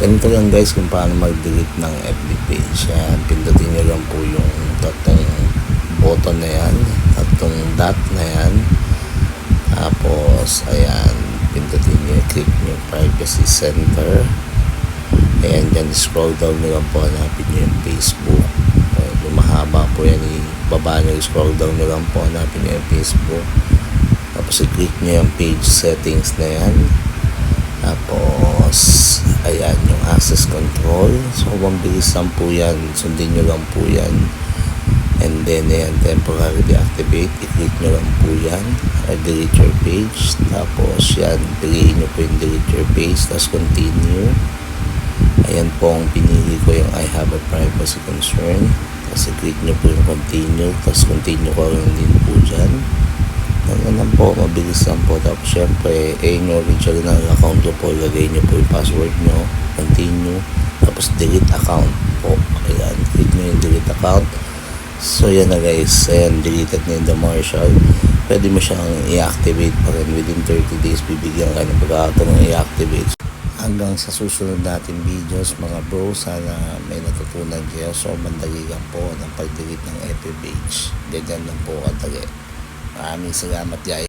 Ganito lang guys kung paano mag-delete ng FB page. Yan, pindutin nyo lang po yung tatlong button na yan, tatlong dot na yan. Tapos ayan, pindutin nyo, click nyo privacy center. Ayan, dyan scroll down nyo lang po, hanapin nyo yung Facebook. Yung mahaba po yan, ibaba nyo, scroll down nyo lang po, hanapin nyo yung Facebook. Tapos i-click nyo yung page settings na yan. Tapos ayan, yung access control. So mabilis lang po yan, sundin nyo lang po yan. And then ayan, temporary deactivate, i-click nyo lang po yan, delete your page. Tapos yan, piliin nyo po yung delete your page, tapos continue. Ayan po ang pinili ko, yung I have a privacy concern. Tapos i-click nyo po yung continue, tapos continue ko rin din po dyan. Ano lang po, mabilis lang po. Tapos syempre, yung original account nyo po, lagay nyo po yung password nyo, continue, tapos delete account po. Ayan, click nyo yung delete account. So yan na guys, ayan, deleted na yung The Marshall. Pwede mo siyang i-activate pa rin within 30 days, bibigyan ka ng pagkakataon ng i-activate. Hanggang sa susunod natin videos mga bro, sana may natutunan kayo. So mandali lang po ng pag-delete ng FB page. Ganyan lang po kadali. Maraming salamat guys.